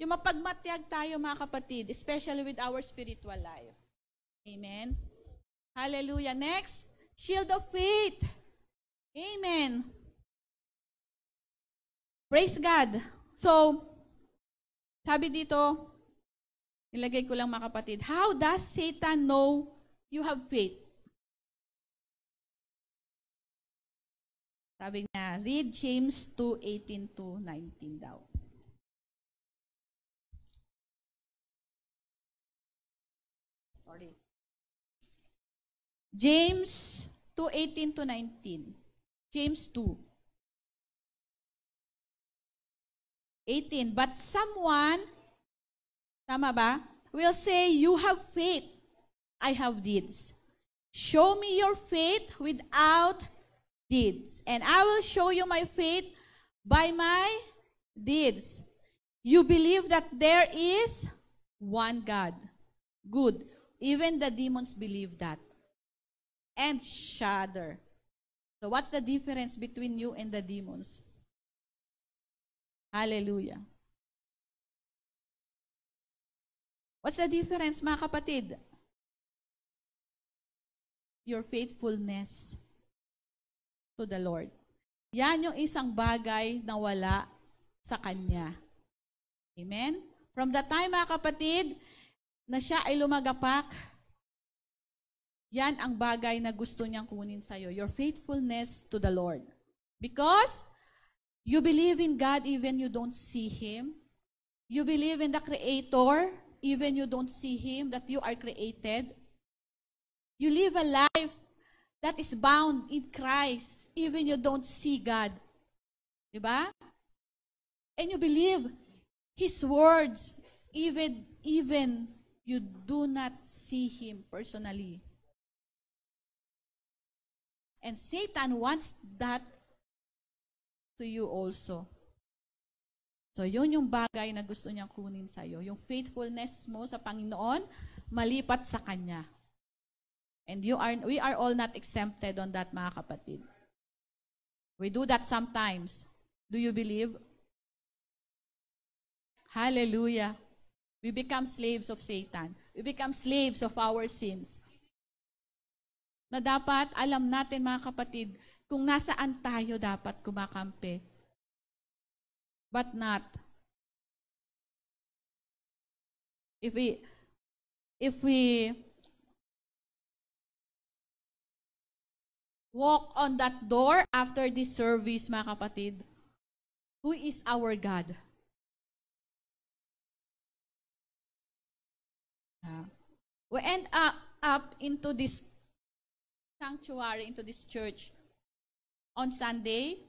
Yung mapagmatyag tayo, mga kapatid, especially with our spiritual life. Amen? Hallelujah. Next, shield of faith. Amen. Praise God. So, sabi dito, ilagay ko lang, mga kapatid, how does Satan know you have faith? Sabi niya, read James 2:18-19 daw. Sorry. James 2:18-19. James 2:18. But someone, tama ba, will say, you have faith, I have deeds. Show me your faith without deeds, and I will show you my faith by my deeds. You believe that there is one God. Good. Even the demons believe that. And shudder. So what's the difference between you and the demons? Hallelujah. What's the difference, mga kapatid? Your faithfulness to the Lord. Yan yung isang bagay na wala sa Kanya. Amen? From the time, mga kapatid, na siya ay lumagapak, yan ang bagay na gusto niyang kunin sa'yo. Your faithfulness to the Lord. Because you believe in God even you don't see Him. You believe in the Creator even you don't see Him, that you are created. You live a life that is bound in Christ even you don't see God. Diba? And you believe His words even you do not see Him personally. And Satan wants that to you also. So, yun yung bagay na gusto niyang kunin sa'yo. Yung faithfulness mo sa Panginoon, malipat sa Kanya. And we are all not exempted on that, mga kapatid. We do that sometimes. Do you believe? Hallelujah. We become slaves of Satan. We become slaves of our sins. Na dapat alam natin, mga kapatid, kung nasaan tayo dapat kumakampi. But not. If we walk on that door after this service, mga kapatid, who is our God? We end up into this sanctuary, into this church on Sunday,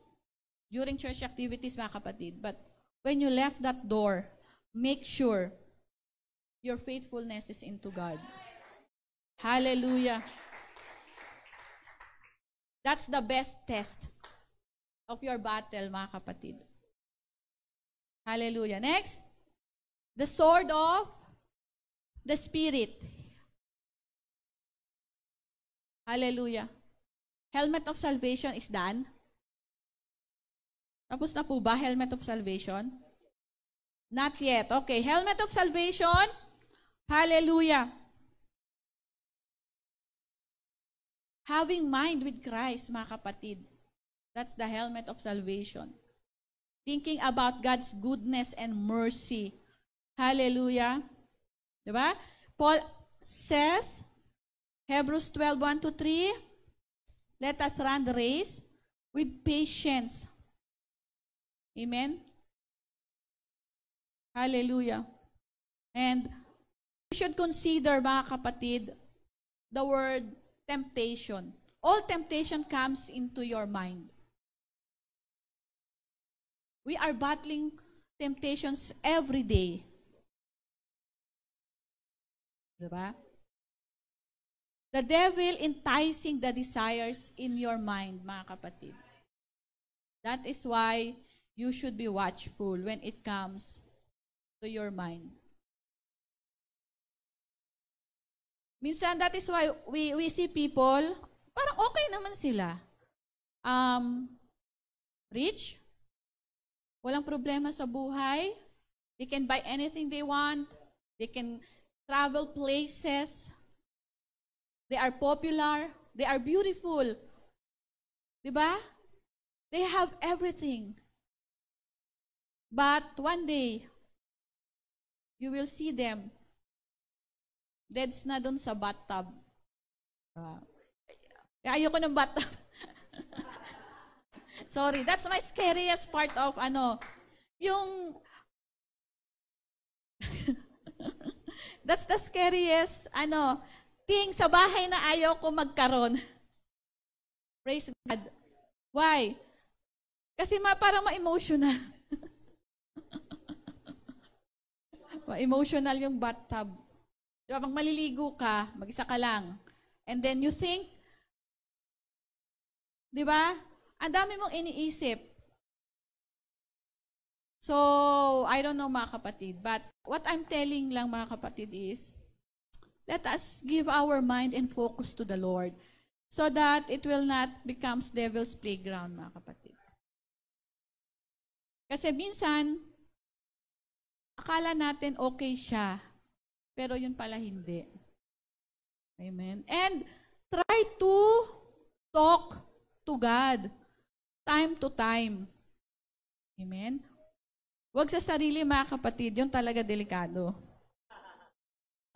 during church activities, mga kapatid. But when you left that door, make sure your faithfulness is into God. Hallelujah. That's the best test of your battle, mga kapatid. Hallelujah. Next, the sword of the Spirit. Hallelujah. Helmet of salvation is done. Tapos na po ba, helmet of salvation? Not yet. Okay, helmet of salvation. Hallelujah. Having mind with Christ, mga kapatid. That's the helmet of salvation. Thinking about God's goodness and mercy. Hallelujah. Diba? Paul says, Hebrews 12:1-3, let us run the race with patience. Amen? Hallelujah. And we should consider, mga kapatid, the word temptation. All temptation comes into your mind. We are battling temptations every day. Diba? The devil enticing the desires in your mind, mga kapatid. That is why you should be watchful when it comes to your mind. Minsan, that is why we see people, parang okay naman sila. Rich, walang problema sa buhay. They can buy anything they want. They can travel places. They are popular. They are beautiful. Diba? They have everything. But one day, you will see them deads na dun sa bathtub. Ayoko ng bathtub. Sorry, that's my scariest part of yung that's the scariest thing sa bahay na ayaw ko magkaroon. Praise God. Why? Kasi parang ma-emotional. Ma-emotional yung bathtub. Diba, pag maliligo ka, mag-isa ka lang. And then you think, di ba? Ang dami mong iniisip. So, I don't know mga kapatid, but what I'm telling lang mga kapatid is, let us give our mind and focus to the Lord so that it will not become devil's playground mga kapatid. Kasi minsan, akala natin okay siya, pero yun pala hindi. Amen. And try to talk to God time to time. Amen. Huwag sa sarili mga kapatid, yun talaga delikado.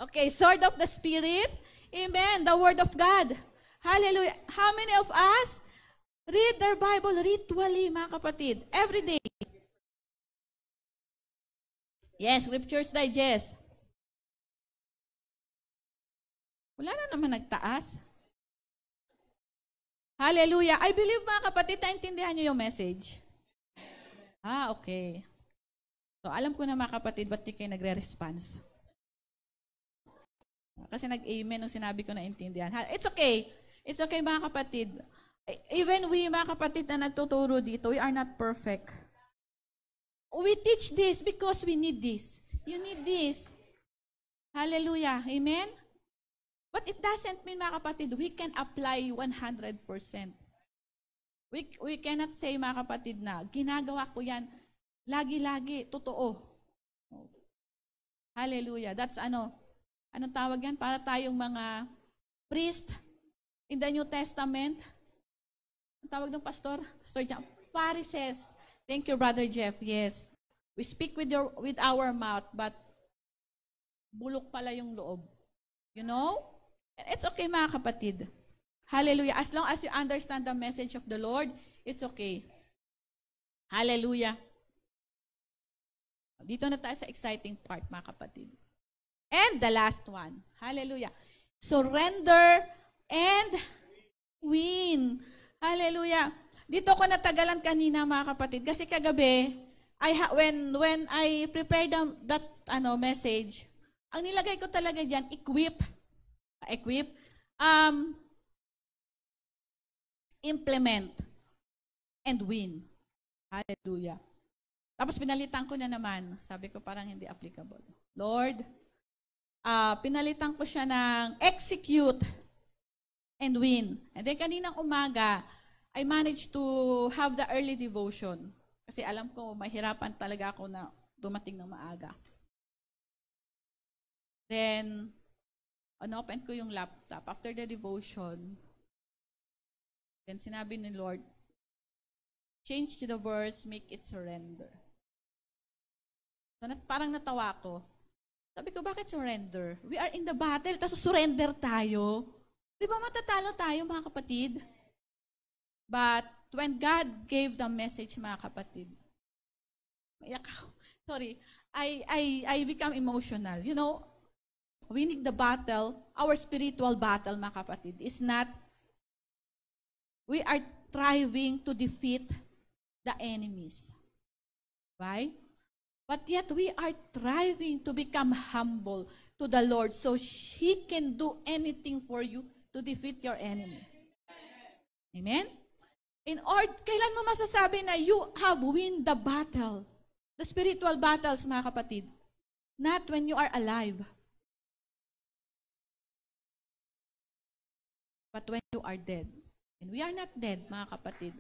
Okay, sword of the Spirit. Amen. The Word of God. Hallelujah. How many of us read their Bible ritually mga kapatid? Every day. Yes, Scriptures Digest. Wala na naman nagtaas. Hallelujah. I believe mga kapatid, naintindihan niyo yung message. Okay. So, alam ko na mga kapatid, ba't di kayo nagre-response? Kasi nag-amen nung sinabi ko na intindihan. It's okay. It's okay mga kapatid. Even we mga kapatid na nagtuturo dito, we are not perfect. We teach this because we need this. You need this. Hallelujah. Amen? But it doesn't mean mga kapatid, we can apply 100%. We cannot say mga kapatid na, ginagawa ko yan, lagi-lagi, totoo. Hallelujah. That's anong tawag yan? Para tayong mga priest in the New Testament. Ang tawag ng pastor? Pastor John. Pharisees. Thank you, Brother Jeff. Yes. We speak with our mouth, but bulok pala yung loob. You know? It's okay mga kapatid. Hallelujah. As long as you understand the message of the Lord, it's okay. Hallelujah. Dito na tayo sa exciting part, mga kapatid. And the last one. Hallelujah. Surrender and win. Hallelujah. Dito ko natagalan kanina, mga kapatid. Kasi kagabi, when I prepared that message, ang nilagay ko talaga dyan, equip, implement, and win. Hallelujah. Tapos pinalitan ko na naman. Sabi ko parang hindi applicable. Lord, pinalitan ko siya ng execute and win. And then kaninang umaga, I managed to have the early devotion. Kasi alam ko, mahirapan talaga ako na dumating ng maaga. Then, open ko yung laptop. After the devotion, then sinabi ni Lord, change to the verse, make it surrender. So, parang natawa ko. Sabi ko, bakit surrender? We are in the battle, tapos surrender tayo. Di ba matatalo tayo, mga kapatid? But, when God gave the message, mga kapatid, sorry, I become emotional. You know, winning the battle, our spiritual battle, mga kapatid, is not, we are striving to defeat the enemies. Right? But yet we are striving to become humble to the Lord so He can do anything for you to defeat your enemy. Amen? Kailan mo masasabi na you have win the battle? The spiritual battles, mga kapatid. Not when you are alive. But when you are dead. And we are not dead, mga kapatid.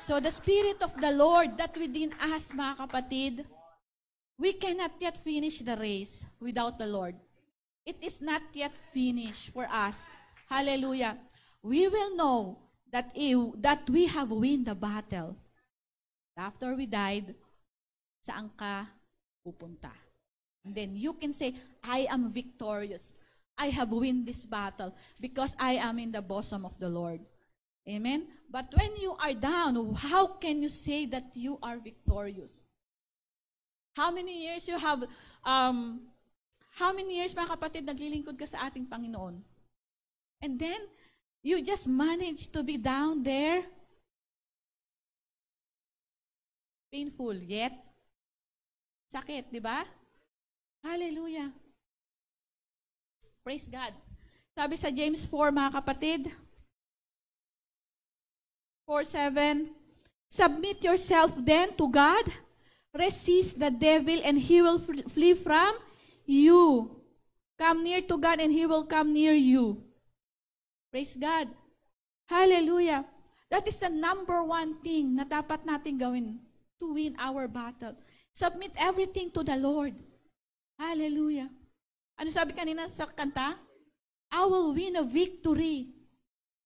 So the Spirit of the Lord that within us, mga kapatid, we cannot yet finish the race without the Lord. It is not yet finished for us. Hallelujah. We will know that we have win the battle. After we died, saan ka pupunta? And then you can say, I am victorious. I have win this battle because I am in the bosom of the Lord. Amen? But when you are down, how can you say that you are victorious? How many years you have, how many years, mga kapatid, naglilingkod ka sa ating Panginoon? And then, you just manage to be down there. Painful, yet sakit, di ba? Hallelujah. Praise God. Sabi sa James 4, mga kapatid, 4:7, submit yourself then to God. Resist the devil and he will flee from you. Come near to God and he will come near you. Praise God. Hallelujah. That is the number one thing na dapat natin gawin to win our battle. Submit everything to the Lord. Hallelujah. Ano sabi kanina sa kanta? I will win a victory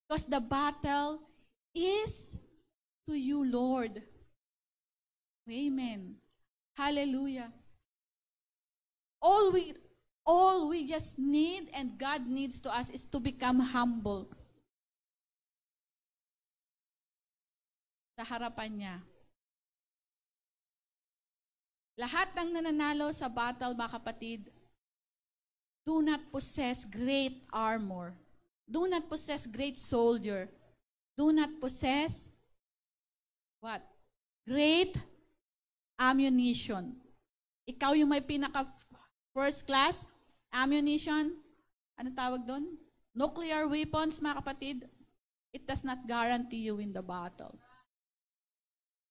because the battle is to you, Lord. Amen. Hallelujah. All we just need and God needs to us is to become humble sa harapan niya. Lahat ng nananalo sa battle, mga kapatid, do not possess great armor. Do not possess great soldier. Do not possess what? Great ammunition. Ikaw yung may pinaka first class ammunition. Ano tawag doon? Nuclear weapons, mga kapatid. It does not guarantee you win the battle.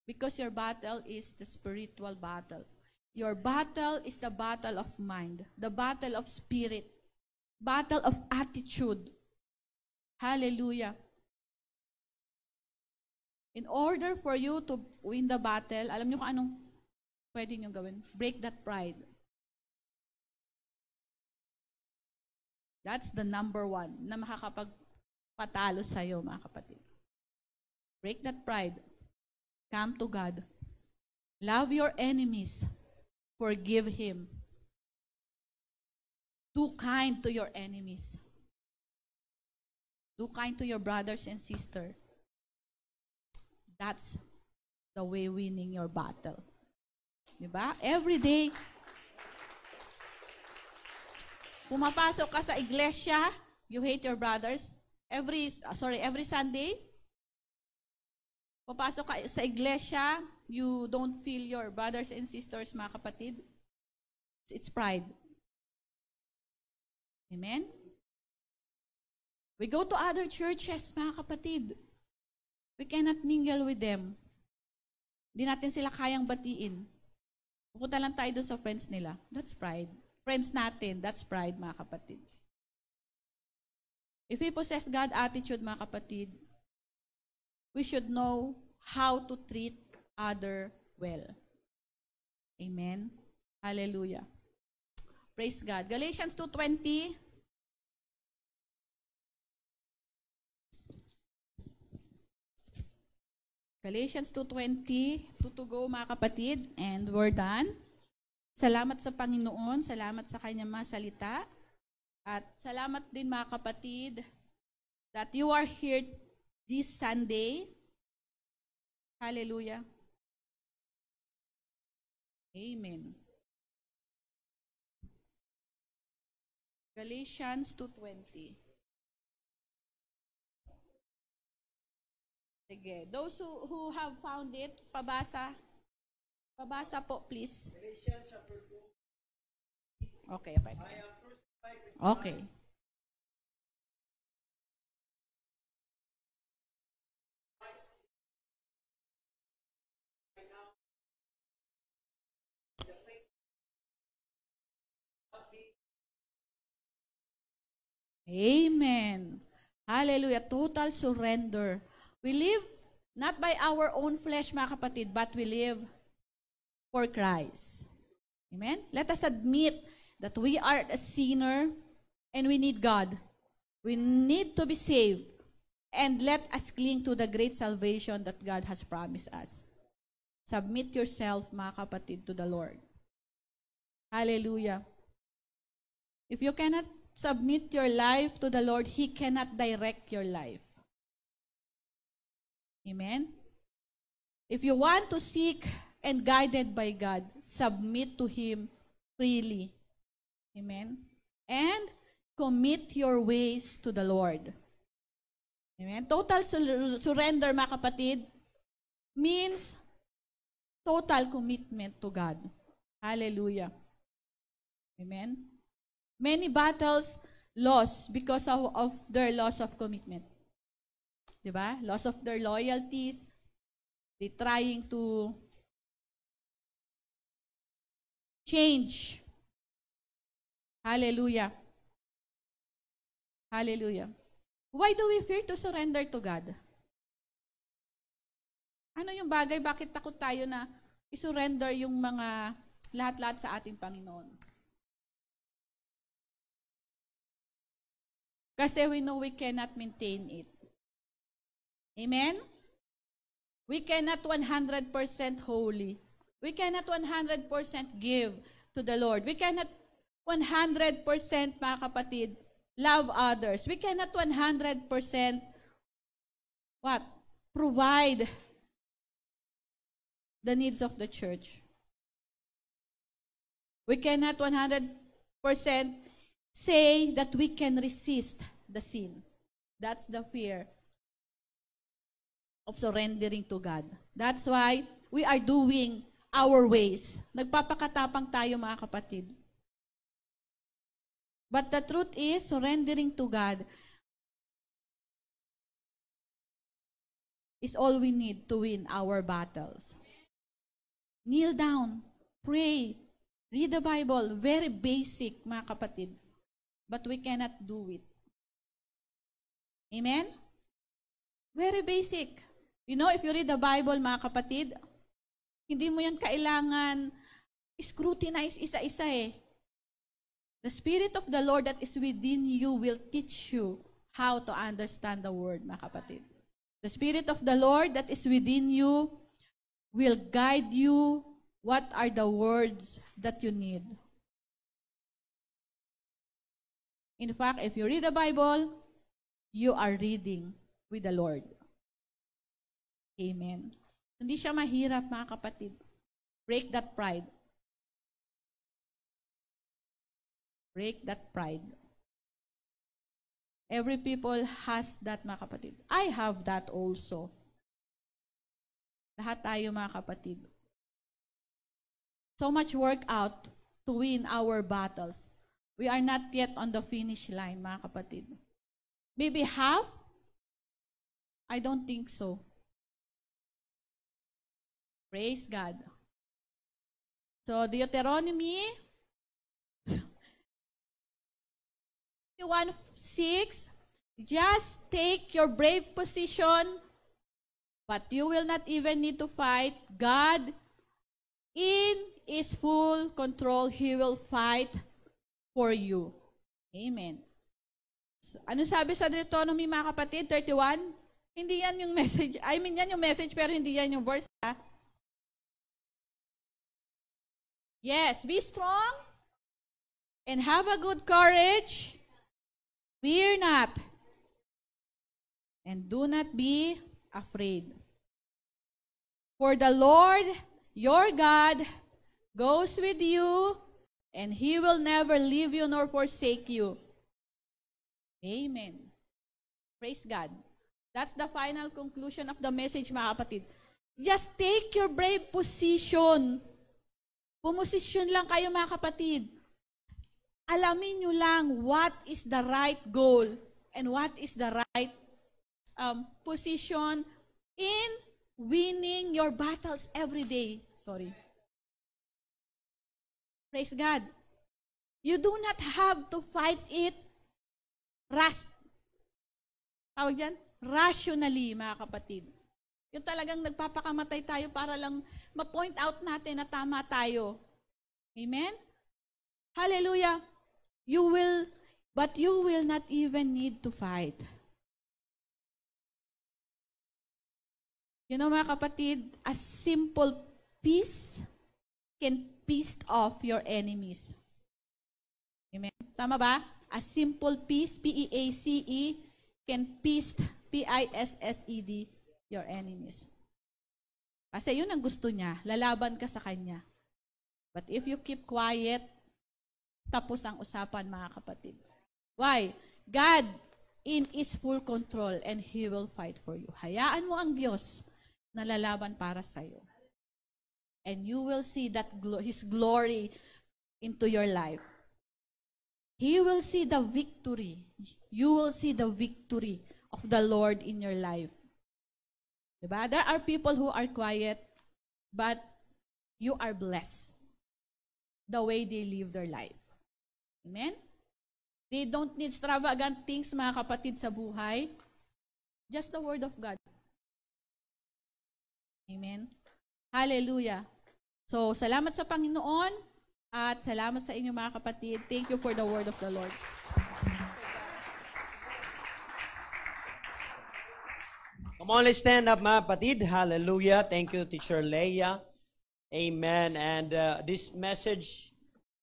Because your battle is the spiritual battle. Your battle is the battle of mind, the battle of spirit, battle of attitude. Hallelujah. In order for you to win the battle, alam niyo kung anong pwede niyo gawin? Break that pride. That's the number one na makakapagpatalo sa'yo, mga kapatid. Break that pride. Come to God. Love your enemies. Forgive him. Do kind to your enemies. Do kind to your brothers and sisters. That's the way winning your battle. Diba? Every day, pumapasok ka sa iglesia, you hate your brothers. Every Sunday, papasok ka sa iglesia, you don't feel your brothers and sisters, mga kapatid. It's pride. Amen? We go to other churches, mga kapatid. We cannot mingle with them. Hindi natin sila kayang batiin. Pupunta lang tayo doon sa friends nila. That's pride. Friends natin, that's pride, mga kapatid. If we possess God attitude, mga kapatid, we should know how to treat other well. Amen? Hallelujah. Praise God. Galatians 2:20. Galatians 2:20. 2 to go, mga kapatid. And we're done. Salamat sa Panginoon. Salamat sa kanyang mga salita. At salamat din, mga kapatid, that you are here this Sunday. Hallelujah. Amen. Galatians 2:20. Sige. Those who have found it, pabasa. Pabasa po, please. Okay. Okay. Amen. Hallelujah. Total surrender. We live not by our own flesh, mga kapatid, but we live for Christ. Amen? Let us admit that we are a sinner and we need God. We need to be saved. And let us cling to the great salvation that God has promised us. Submit yourself, mga kapatid, to the Lord. Hallelujah. If you cannot submit your life to the Lord, He cannot direct your life. Amen? If you want to seek and guided by God, submit to Him freely. Amen? And commit your ways to the Lord. Amen? Total surrender, mga kapatid, means total commitment to God. Hallelujah. Amen? Many battles lost because of their loss of commitment. Diba? Loss of their loyalties. They trying to change. Hallelujah. Hallelujah. Why do we fear to surrender to God? Ano yung bagay, bakit takot tayo na isurrender yung mga lahat-lahat sa ating Panginoon? Kasi we know we cannot maintain it. Amen? We cannot 100% holy. We cannot 100% give to the Lord. We cannot 100%, mga kapatid, love others. We cannot 100% what? Provide the needs of the church. We cannot 100% say that we can resist the sin. That's the fear of surrendering to God. That's why we are doing our ways. Nagpapakatapang tayo, mga kapatid. But the truth is, surrendering to God is all we need to win our battles. Kneel down, pray, read the Bible. Very basic, mga kapatid. But we cannot do it. Amen? Very basic. You know, if you read the Bible, mga kapatid, hindi mo yan kailangan scrutinize isa-isa eh. The Spirit of the Lord that is within you will teach you how to understand the Word, mga kapatid. The Spirit of the Lord that is within you will guide you what are the words that you need. In fact, if you read the Bible, you are reading with the Lord. Amen. Hindi siya mahirap, mga kapatid. Break that pride. Break that pride. Every people has that, mga kapatid. I have that also. Lahat tayo, mga kapatid. So much work out to win our battles. We are not yet on the finish line, mga kapatid. Maybe half? I don't think so. Praise God. So, Deuteronomy 1:6, just take your brave position, but you will not even need to fight. God, in His full control, He will fight for you. Amen. So, ano sabi sa Deuteronomy, mga kapatid? 31? Hindi yan yung message. I mean, yan yung message, pero hindi yan yung verse. Ha? Yes, be strong and have a good courage. Fear not, and do not be afraid. For the Lord, your God, goes with you, and He will never leave you nor forsake you. Amen. Praise God. That's the final conclusion of the message, mga kapatid. Just take your brave position. Pumosisyon lang kayo, mga kapatid. Alamin nyo lang what is the right goal and what is the right position in winning your battles every day. Sorry. Praise God. You do not have to fight it tawag dyan? Rationally, mga kapatid. Yung talagang nagpapakamatay tayo para lang ma-point out natin na tama tayo. Amen? Hallelujah. But you will not even need to fight. You know, mga kapatid, a simple peace can piece off your enemies. Amen? Tama ba? A simple peace, P-E-A-C-E, can piece, P-I-S-S-E-D, your enemies. Kasi yun ang gusto niya. Lalaban ka sa kanya. But if you keep quiet, tapos ang usapan, mga kapatid. Why? God in His full control and He will fight for you. Hayaan mo ang Diyos na lalaban para sa'yo. And you will see that His glory into your life. He will see the victory. You will see the victory of the Lord in your life. Diba? There are people who are quiet, but you are blessed. the way they live their life. Amen? They don't need extravagant things, mga kapatid, sa buhay. Just the Word of God. Amen? Hallelujah. So, salamat sa Panginoon at salamat sa inyo, mga kapatid. Thank you for the Word of the Lord. Come on, let's stand up, mga kapatid. Hallelujah. Thank you, Teacher Leia. Amen. And this message,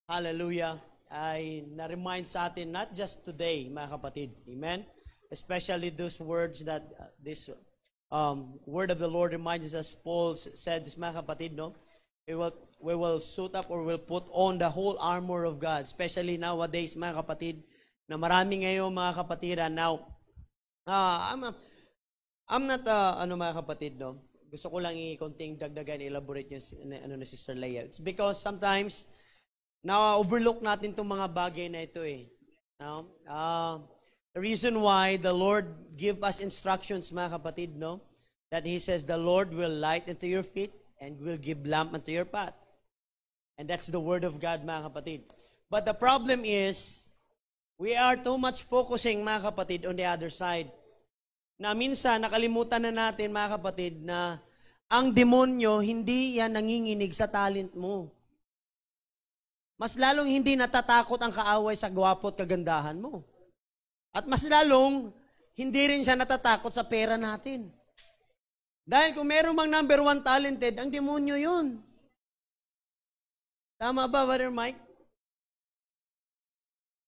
hallelujah, ay na-remind sa atin, not just today, mga kapatid. Amen. Especially those words that this word of the Lord reminds us. Paul said this, mga kapatid, no? We will suit up or will put on the whole armor of God. Especially nowadays, mga kapatid, na marami ngayon, mga kapatiran. Now, I'm not, mga kapatid, no? Gusto ko lang i-konting dagdagan, elaborate yung ni Sister Leia. It's because sometimes, na-overlook natin itong mga bagay na ito eh. No? The reason why the Lord give us instructions, mga kapatid, no? That He says, the Lord will light unto your feet and will give lamp unto your path. And that's the Word of God, mga kapatid. But the problem is, we are too much focusing, mga kapatid, on the other side. Na minsan, nakalimutan na natin, mga kapatid, na ang demonyo, hindi yan nanginginig sa talent mo. Mas lalong hindi natatakot ang kaaway sa gwapo at kagandahan mo. At mas lalong, hindi rin siya natatakot sa pera natin. Dahil kung meron mang number 1 talented, ang demonyo yun. Tama ba, Brother Mike?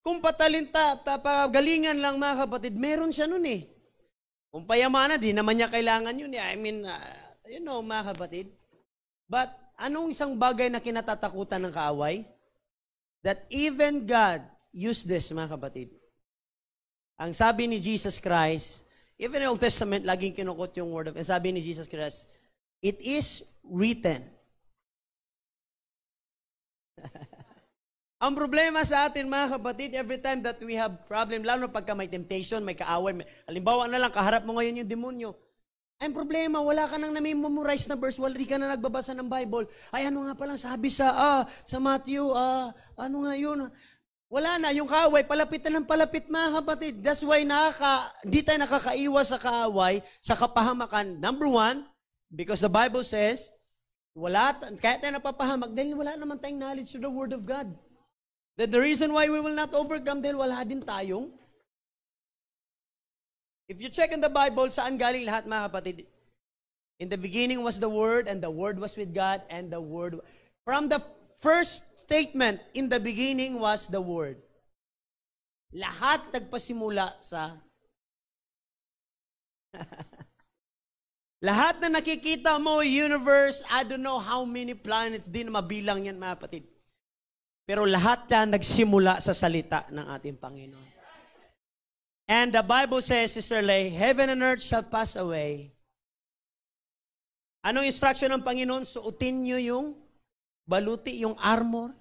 Kung patalinta, pagalingan lang, mga kapatid, meron siya nun eh. Kung payamanan, di naman niya kailangan yun. I mean, mga kapatid. But, anong isang bagay na kinatatakutan ng kaaway? That even God used this, mga kapatid. Ang sabi ni Jesus Christ, even in the Old Testament, laging kinukot yung word of, and sabi ni Jesus Christ, it is written. Ang problema sa atin, mga kapatid, every time that we have problem, lalo na pagka may temptation, may kaaway, halimbawa na lang, kaharap mo ngayon yung demonyo. Ang problema, wala ka nang namemorize na verse, wala ka na nagbabasa ng Bible. Ay, ano nga palang sabi sa Matthew, ano nga yun? Wala na, yung kaaway, palapit na ng palapit, mga kapatid. That's why di tayo nakakaiwas sa kaaway, sa kapahamakan. Number 1, because the Bible says, kaya tayo napapahamak, dahil wala naman tayong knowledge to the Word of God. That the reason why we will not overcome dahil wala din tayong. If you check in the Bible, saan galing lahat, mga kapatid? In the beginning was the Word, and the Word was with God, and the Word. From the first statement, in the beginning was the Word. Lahat nagpasimula sa lahat na nakikita mo, universe, I don't know how many planets, di na mabilang yan, mga kapatid. Pero lahat yan nagsimula sa salita ng ating Panginoon. And the Bible says, Sister Lay, heaven and earth shall pass away. Anong instruction ng Panginoon? Suotin nyo yung baluti, yung armor,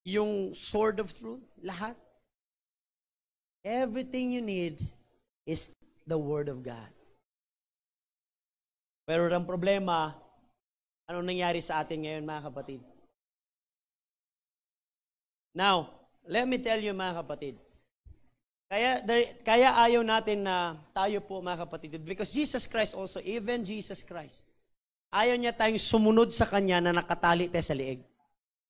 yung sword of truth, lahat. Everything you need is the Word of God. Pero ang problema, anong nangyari sa atin ngayon, mga kapatid? Now, let me tell you, mga kapatid, kaya ayaw natin na tayo po, mga kapatid, because Jesus Christ also, even Jesus Christ, ayaw niya tayong sumunod sa Kanya na nakatali tayo sa liig.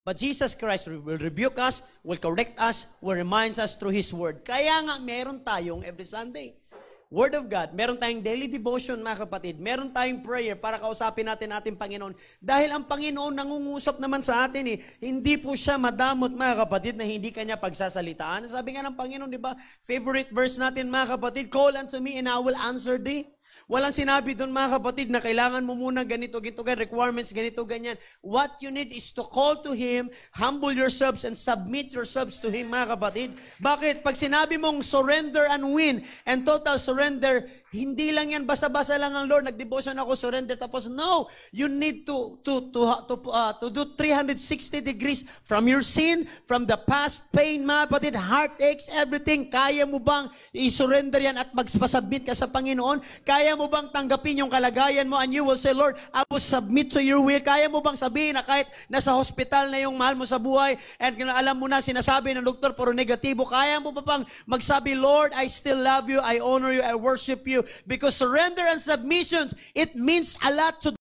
But Jesus Christ will rebuke us, will correct us, will remind us through His Word. Kaya nga, meron tayong every Sunday. Word of God, meron tayong daily devotion, mga kapatid. Meron tayong prayer para kausapin natin ating Panginoon. Dahil ang Panginoon nangungusap naman sa atin eh. Hindi po siya madamot, mga kapatid, na hindi Kanya pagsasalitaan. Sabi nga ng Panginoon, di ba? Favorite verse natin, mga kapatid, call unto me and I will answer thee. Walang sinabi doon, mga kapatid, na kailangan mo muna ganito, requirements, ganito, ganyan. What you need is to call to Him, humble yourselves, and submit yourselves to Him, mga kapatid. Bakit? Pag sinabi mong surrender and win, and total surrender, hindi lang yan, basta-basta lang ang Lord, nag-devotion ako, surrender, tapos no, you need to do 360 degrees from your sin, from the past pain, mga kapatid, heartaches, everything. Kaya mo bang i-surrender yan at magpasubmit ka sa Panginoon? Kaya Kaya mo bang tanggapin yung kalagayan mo and you will say, Lord, I will submit to your will? Kaya mo bang sabihin na kahit nasa hospital na yung mahal mo sa buhay and alam mo na sinasabi ng doktor puro negatibo, kaya mo ba bang magsabi, Lord, I still love you, I honor you, I worship you? Because surrender and submission, it means a lot to